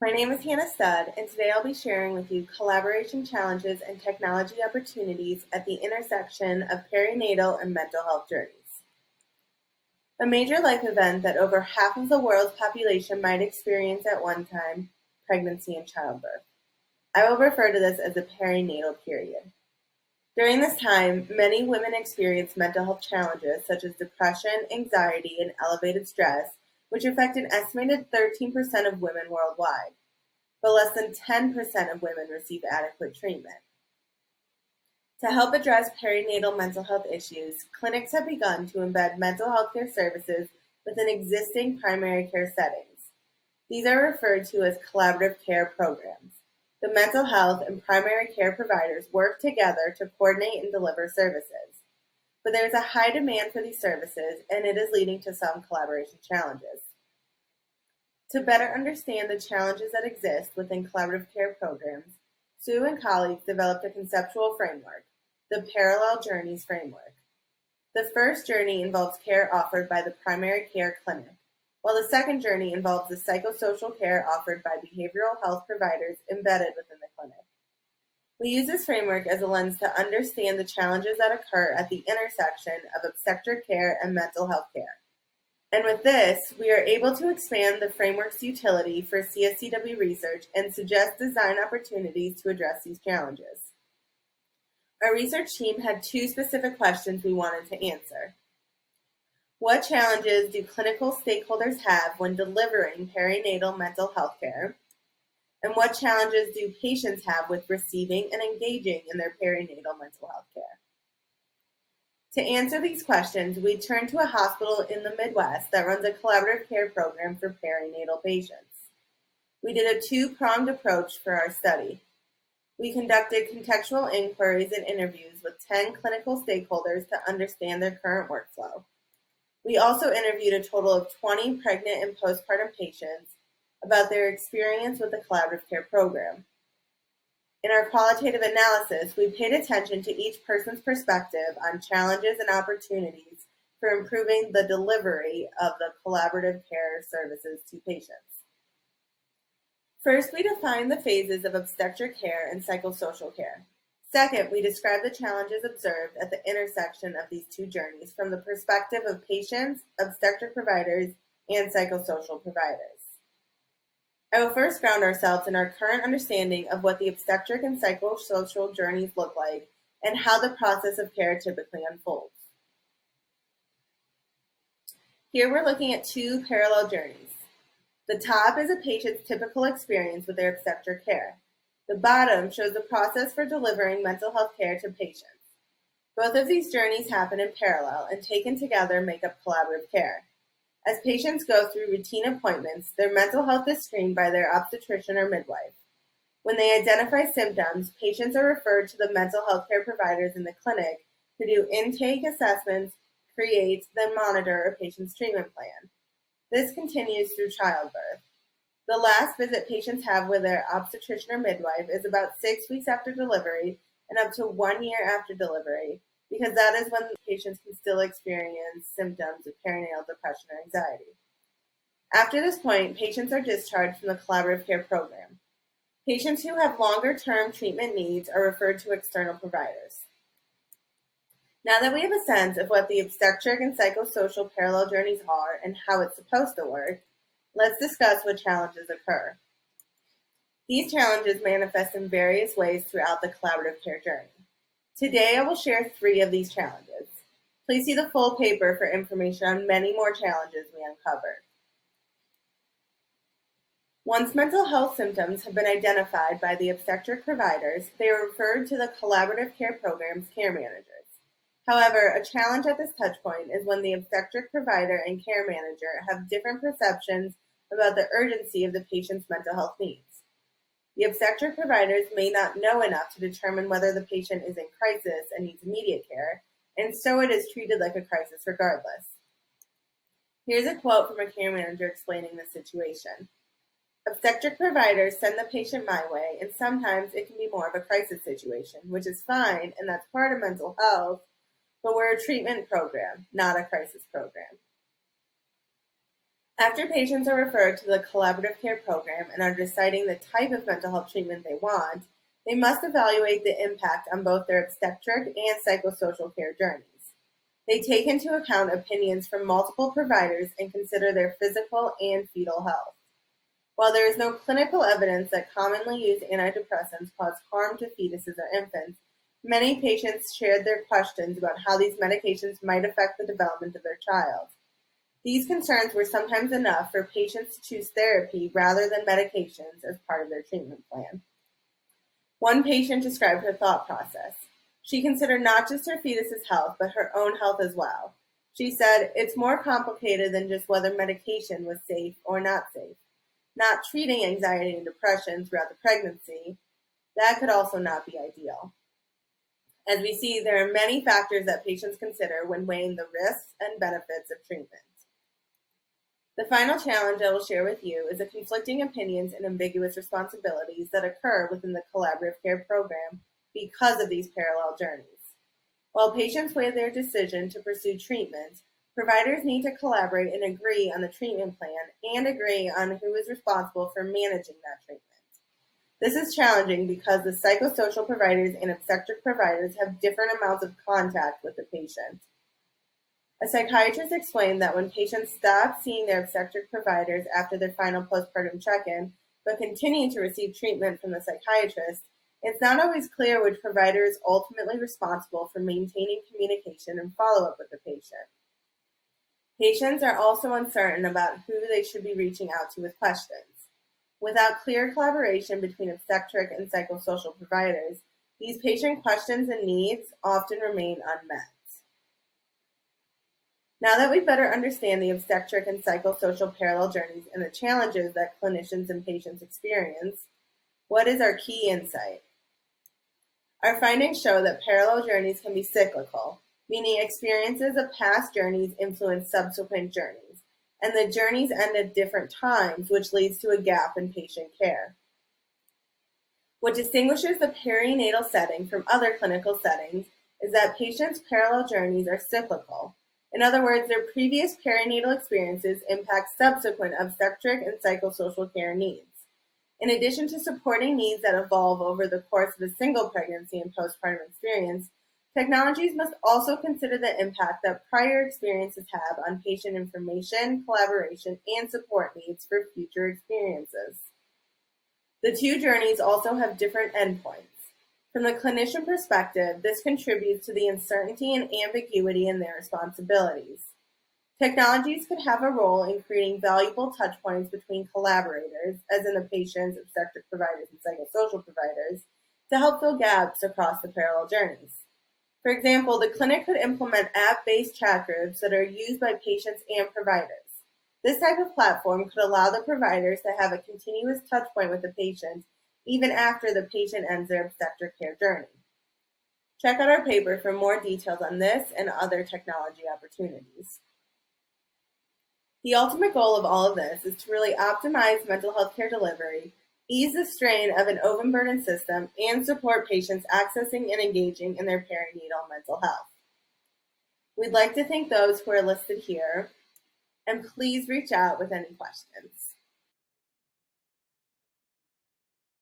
My name is Hannah Studd, and today I'll be sharing with you collaboration challenges and technology opportunities at the intersection of perinatal and mental health journeys. A major life event that over half of the world's population might experience at one time, pregnancy and childbirth. I will refer to this as the perinatal period. During this time, many women experience mental health challenges such as depression, anxiety, and elevated stress, which affect an estimated 13% of women worldwide, but less than 10% of women receive adequate treatment. To help address perinatal mental health issues, clinics have begun to embed mental health care services within existing primary care settings. These are referred to as collaborative care programs. The mental health and primary care providers work together to coordinate and deliver services. But there is a high demand for these services, and it is leading to some collaboration challenges. To better understand the challenges that exist within collaborative care programs, Sue and colleagues developed a conceptual framework, the Parallel Journeys Framework. The first journey involves care offered by the primary care clinic, while the second journey involves the psychosocial care offered by behavioral health providers embedded within the clinic. We use this framework as a lens to understand the challenges that occur at the intersection of obstetric care and mental health care. And with this, we are able to expand the framework's utility for CSCW research and suggest design opportunities to address these challenges. Our research team had two specific questions we wanted to answer. What challenges do clinical stakeholders have when delivering perinatal mental health care? And what challenges do patients have with receiving and engaging in their perinatal mental health care? To answer these questions, we turned to a hospital in the Midwest that runs a collaborative care program for perinatal patients. We did a two-pronged approach for our study. We conducted contextual inquiries and interviews with 10 clinical stakeholders to understand their current workflow. We also interviewed a total of 20 pregnant and postpartum patients about their experience with the collaborative care program. In our qualitative analysis, we paid attention to each person's perspective on challenges and opportunities for improving the delivery of the collaborative care services to patients. First, we defined the phases of obstetric care and psychosocial care. Second, we described the challenges observed at the intersection of these two journeys from the perspective of patients, obstetric providers, and psychosocial providers. I will first ground ourselves in our current understanding of what the obstetric and psychosocial journeys look like and how the process of care typically unfolds. Here we're looking at two parallel journeys. The top is a patient's typical experience with their obstetric care. The bottom shows the process for delivering mental health care to patients. Both of these journeys happen in parallel and taken together make up collaborative care. As patients go through routine appointments, their mental health is screened by their obstetrician or midwife. When they identify symptoms, patients are referred to the mental health care providers in the clinic who do intake assessments, create, then monitor a patient's treatment plan. This continues through childbirth. The last visit patients have with their obstetrician or midwife is about 6 weeks after delivery and up to 1 year after delivery, because that is when patients can still experience symptoms of perinatal depression or anxiety. After this point, patients are discharged from the collaborative care program. Patients who have longer-term treatment needs are referred to external providers. Now that we have a sense of what the obstetric and psychosocial parallel journeys are and how it's supposed to work, let's discuss what challenges occur. These challenges manifest in various ways throughout the collaborative care journey. Today, I will share 3 of these challenges. Please see the full paper for information on many more challenges we uncovered. Once mental health symptoms have been identified by the obstetric providers, they are referred to the collaborative care program's care managers. However, a challenge at this touchpoint is when the obstetric provider and care manager have different perceptions about the urgency of the patient's mental health needs. The obstetric providers may not know enough to determine whether the patient is in crisis and needs immediate care, and so it is treated like a crisis regardless. Here's a quote from a care manager explaining the situation. Obstetric providers send the patient my way, and sometimes it can be more of a crisis situation, which is fine, and that's part of mental health, but we're a treatment program, not a crisis program. After patients are referred to the collaborative care program and are deciding the type of mental health treatment they want, they must evaluate the impact on both their obstetric and psychosocial care journeys. They take into account opinions from multiple providers and consider their physical and fetal health. While there is no clinical evidence that commonly used antidepressants cause harm to fetuses or infants, many patients shared their questions about how these medications might affect the development of their child. These concerns were sometimes enough for patients to choose therapy rather than medications as part of their treatment plan. One patient described her thought process. She considered not just her fetus's health, but her own health as well. She said, "It's more complicated than just whether medication was safe or not safe. Not treating anxiety and depression throughout the pregnancy, that could also not be ideal." As we see, there are many factors that patients consider when weighing the risks and benefits of treatment. The final challenge I will share with you is the conflicting opinions and ambiguous responsibilities that occur within the collaborative care program because of these parallel journeys. While patients weigh their decision to pursue treatment, providers need to collaborate and agree on the treatment plan and agree on who is responsible for managing that treatment. This is challenging because the psychosocial providers and obstetric providers have different amounts of contact with the patient. A psychiatrist explained that when patients stop seeing their obstetric providers after their final postpartum check-in, but continue to receive treatment from the psychiatrist, it's not always clear which provider is ultimately responsible for maintaining communication and follow-up with the patient. Patients are also uncertain about who they should be reaching out to with questions. Without clear collaboration between obstetric and psychosocial providers, these patient questions and needs often remain unmet. Now that we better understand the obstetric and psychosocial parallel journeys and the challenges that clinicians and patients experience, what is our key insight? Our findings show that parallel journeys can be cyclical, meaning experiences of past journeys influence subsequent journeys, and the journeys end at different times, which leads to a gap in patient care. What distinguishes the perinatal setting from other clinical settings is that patients' parallel journeys are cyclical. In other words, their previous perinatal experiences impact subsequent obstetric and psychosocial care needs. In addition to supporting needs that evolve over the course of a single pregnancy and postpartum experience, technologies must also consider the impact that prior experiences have on patient information, collaboration, and support needs for future experiences. The two journeys also have different endpoints. From the clinician perspective, this contributes to the uncertainty and ambiguity in their responsibilities. Technologies could have a role in creating valuable touchpoints between collaborators, as in the patients, obstetric providers, and psychosocial providers, to help fill gaps across the parallel journeys. For example, the clinic could implement app-based chat groups that are used by patients and providers. This type of platform could allow the providers to have a continuous touchpoint with the patient even after the patient ends their obstetric care journey. Check out our paper for more details on this and other technology opportunities. The ultimate goal of all of this is to really optimize mental health care delivery, ease the strain of an overburdened system, and support patients accessing and engaging in their perinatal mental health. We'd like to thank those who are listed here, and please reach out with any questions.